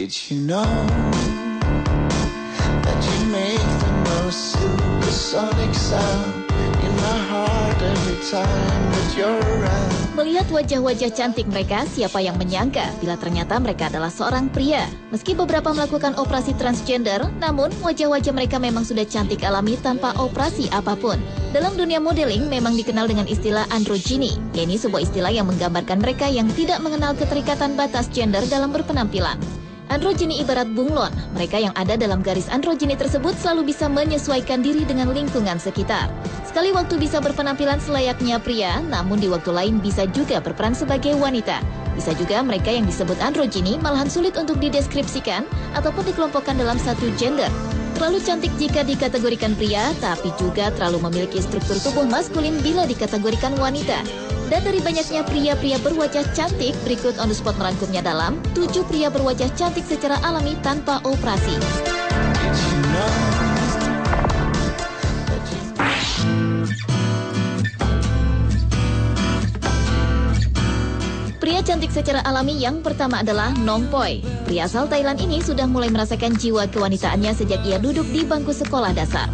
Did you know that you make the most supersonic sound in my heart every time that you're around? Melihat wajah-wajah cantik mereka, siapa yang menyangka bila ternyata mereka adalah seorang pria. Meski beberapa melakukan operasi transgender, namun wajah-wajah mereka memang sudah cantik alami tanpa operasi apapun. Dalam dunia modeling memang dikenal dengan istilah androgyny, yaitu sebuah istilah yang menggambarkan mereka yang tidak mengenal keterikatan batas gender dalam berpenampilan. Androgyny ibarat bunglon, mereka yang ada dalam garis androgyny tersebut selalu bisa menyesuaikan diri dengan lingkungan sekitar. Sekali waktu bisa berpenampilan selayaknya pria, namun di waktu lain bisa juga berperan sebagai wanita. Bisa juga mereka yang disebut androgyny malahan sulit untuk dideskripsikan ataupun dikelompokkan dalam satu gender. Terlalu cantik jika dikategorikan pria, tapi juga terlalu memiliki struktur tubuh maskulin bila dikategorikan wanita. Dan dari banyaknya pria-pria berwajah cantik, berikut On The Spot merangkumnya dalam 7 pria berwajah cantik secara alami tanpa operasi. Pria cantik secara alami yang pertama adalah Nong Poi. Pria asal Thailand ini sudah mulai merasakan jiwa kewanitaannya sejak ia duduk di bangku sekolah dasar.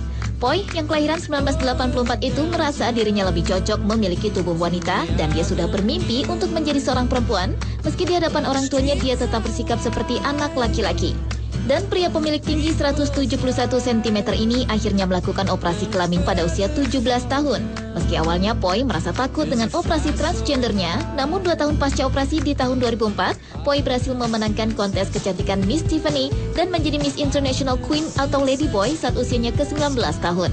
Poi yang kelahiran 1984 itu merasa dirinya lebih cocok memiliki tubuh wanita dan dia sudah bermimpi untuk menjadi seorang perempuan. Meski di hadapan orang tuanya dia tetap bersikap seperti anak laki-laki. Dan pria pemilik tinggi 171 cm ini akhirnya melakukan operasi kelamin pada usia 17 tahun. Meski awalnya Poi merasa takut dengan operasi transgendernya, namun 2 tahun pasca operasi di tahun 2004, Poi berhasil memenangkan kontes kecantikan Miss Tiffany dan menjadi Miss International Queen atau Lady Boy saat usianya ke-19 tahun.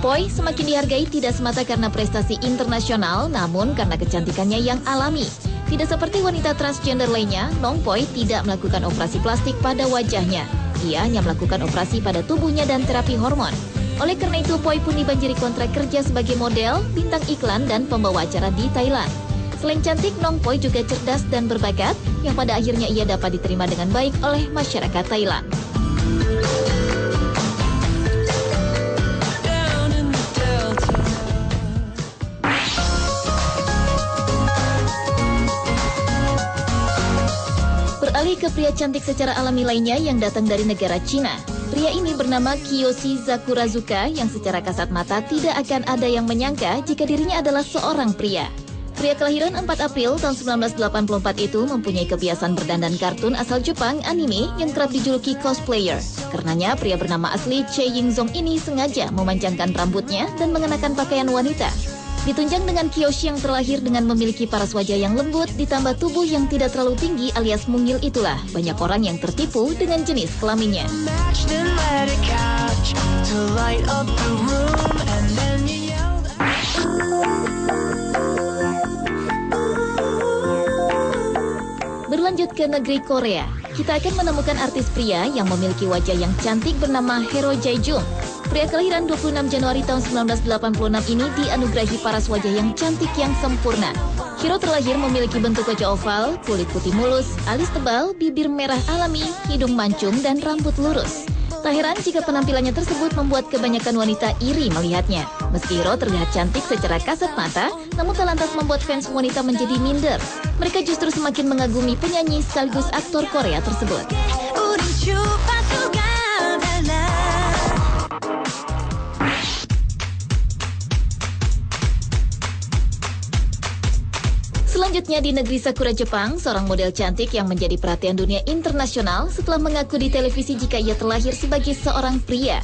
Poi semakin dihargai tidak semata karena prestasi internasional, namun karena kecantikannya yang alami. Tidak seperti wanita transgender lainnya, Nong Poi tidak melakukan operasi plastik pada wajahnya. Ia hanya melakukan operasi pada tubuhnya dan terapi hormon. Oleh karena itu, Poi pun dibanjiri kontrak kerja sebagai model, bintang iklan, dan pembawa acara di Thailand. Selain cantik, Nong Poi juga cerdas dan berbakat, yang pada akhirnya ia dapat diterima dengan baik oleh masyarakat Thailand. Beralih ke pria cantik secara alami lainnya yang datang dari negara Cina. Pria ini bernama Kiyoshi Sakurazuka yang secara kasat mata tidak akan ada yang menyangka jika dirinya adalah seorang pria. Pria kelahiran 4 April tahun 1984 itu mempunyai kebiasaan berdandan kartun asal Jepang anime yang kerap dijuluki cosplayer. Karenanya pria bernama asli Choi Ying-zong ini sengaja memanjangkan rambutnya dan mengenakan pakaian wanita. Ditunjang dengan Kiyoshi yang terlahir dengan memiliki paras wajah yang lembut ditambah tubuh yang tidak terlalu tinggi alias mungil itulah banyak orang yang tertipu dengan jenis kelaminnya. Berlanjut ke negeri Korea, kita akan menemukan artis pria yang memiliki wajah yang cantik bernama Hero Jae-jung. Pria kelahiran 26 Januari tahun 1986 ini dianugerahi paras wajah yang cantik yang sempurna. Hero terlahir memiliki bentuk wajah oval, kulit putih mulus, alis tebal, bibir merah alami, hidung mancung, dan rambut lurus. Tak heran jika penampilannya tersebut membuat kebanyakan wanita iri melihatnya. Meski Hero terlihat cantik secara kasat mata, namun tak lantas membuat fans wanita menjadi minder. Mereka justru semakin mengagumi penyanyi sekaligus aktor Korea tersebut. Selanjutnya di negeri Sakura Jepang, seorang model cantik yang menjadi perhatian dunia internasional setelah mengaku di televisi jika ia terlahir sebagai seorang pria.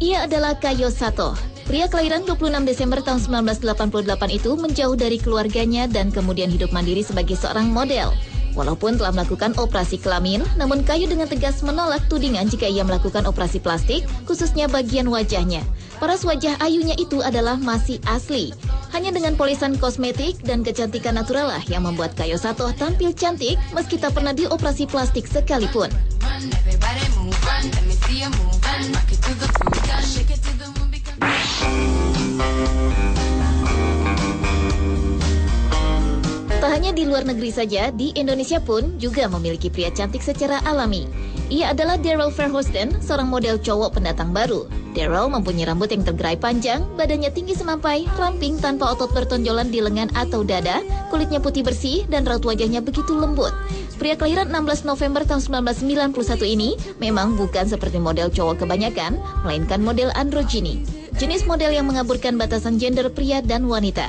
Ia adalah Kayo Sato. Pria kelahiran 26 Desember tahun 1988 itu menjauh dari keluarganya dan kemudian hidup mandiri sebagai seorang model. Walaupun telah melakukan operasi kelamin, namun Kayo dengan tegas menolak tudingan jika ia melakukan operasi plastik, khususnya bagian wajahnya. Paras wajah ayunya itu adalah masih asli. Hanya dengan polisan kosmetik dan kecantikan natural lah yang membuat Kayo Sato tampil cantik meski tak pernah dioperasi plastik sekalipun. Tak hanya di luar negeri saja, di Indonesia pun juga memiliki pria cantik secara alami. Ia adalah Daryl Verhoosten, seorang model cowok pendatang baru. Daryl mempunyai rambut yang tergerai panjang, badannya tinggi semampai, ramping tanpa otot bertonjolan di lengan atau dada, kulitnya putih bersih, dan raut wajahnya begitu lembut. Pria kelahiran 16 November tahun 1991 ini memang bukan seperti model cowok kebanyakan, melainkan model androgyny. Jenis model yang mengaburkan batasan gender pria dan wanita.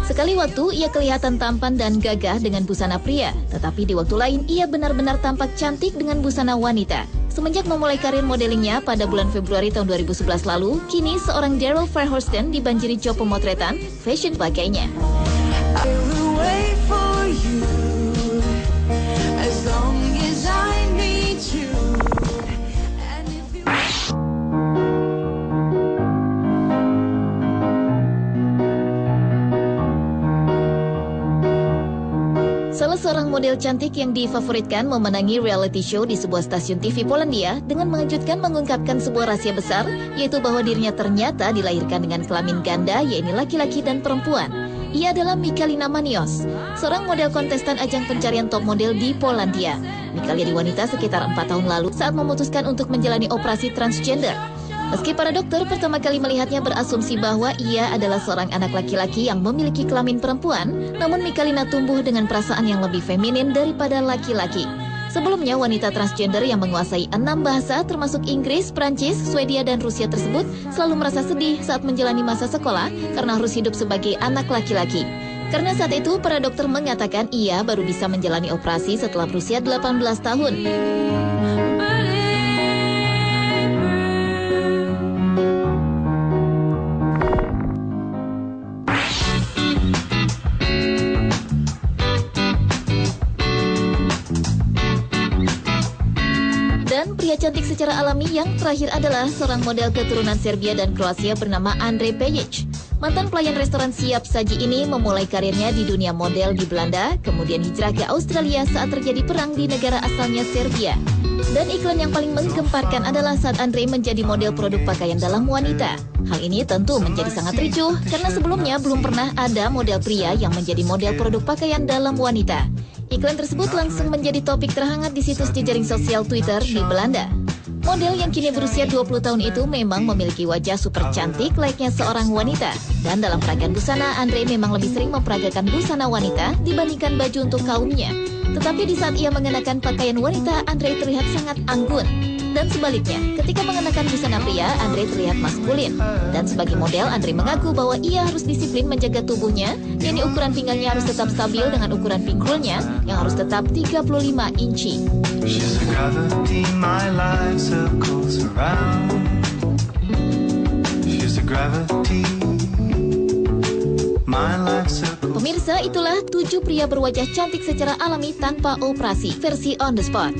Sekali waktu ia kelihatan tampan dan gagah dengan busana pria, tetapi di waktu lain ia benar-benar tampak cantik dengan busana wanita. Semenjak memulai karir modelingnya pada bulan Februari tahun 2011 lalu, kini seorang Daryl Verhoosten dibanjiri job pemotretan, fashion sebagainya. Salah seorang model cantik yang difavoritkan memenangi reality show di sebuah stasiun TV Polandia dengan mengejutkan mengungkapkan sebuah rahasia besar, yaitu bahwa dirinya ternyata dilahirkan dengan kelamin ganda, yaitu laki-laki dan perempuan. Ia adalah Michalina Manios, seorang model kontestan ajang pencarian top model di Polandia. Michalia wanita sekitar 4 tahun lalu saat memutuskan untuk menjalani operasi transgender. Meski para dokter pertama kali melihatnya berasumsi bahwa ia adalah seorang anak laki-laki yang memiliki kelamin perempuan, namun Michalina tumbuh dengan perasaan yang lebih feminin daripada laki-laki. Sebelumnya, wanita transgender yang menguasai 6 bahasa termasuk Inggris, Prancis, Swedia, dan Rusia tersebut selalu merasa sedih saat menjalani masa sekolah karena harus hidup sebagai anak laki-laki. Karena saat itu, para dokter mengatakan ia baru bisa menjalani operasi setelah berusia 18 tahun. Dan pria cantik secara alami yang terakhir adalah seorang model keturunan Serbia dan Kroasia bernama Andre Pejic. Mantan pelayan restoran siap saji ini memulai karirnya di dunia model di Belanda, kemudian hijrah ke Australia saat terjadi perang di negara asalnya Serbia. Dan iklan yang paling menggemparkan adalah saat Andre menjadi model produk pakaian dalam wanita. Hal ini tentu menjadi sangat ricuh karena sebelumnya belum pernah ada model pria yang menjadi model produk pakaian dalam wanita. Iklan tersebut langsung menjadi topik terhangat di situs jejaring sosial Twitter di Belanda. Model yang kini berusia 20 tahun itu memang memiliki wajah super cantik layaknya seorang wanita. Dan dalam peragaan busana, Andre memang lebih sering memperagakan busana wanita dibandingkan baju untuk kaumnya. Tetapi di saat ia mengenakan pakaian wanita, Andre terlihat sangat anggun. Dan sebaliknya, ketika mengenakan busana pria, Andre terlihat maskulin. Dan sebagai model, Andre mengaku bahwa ia harus disiplin menjaga tubuhnya, yakni ukuran pinggangnya harus tetap stabil dengan ukuran pinggulnya yang harus tetap 35 inci. Pemirsa, itulah 7 pria berwajah cantik secara alami tanpa operasi versi On The Spot.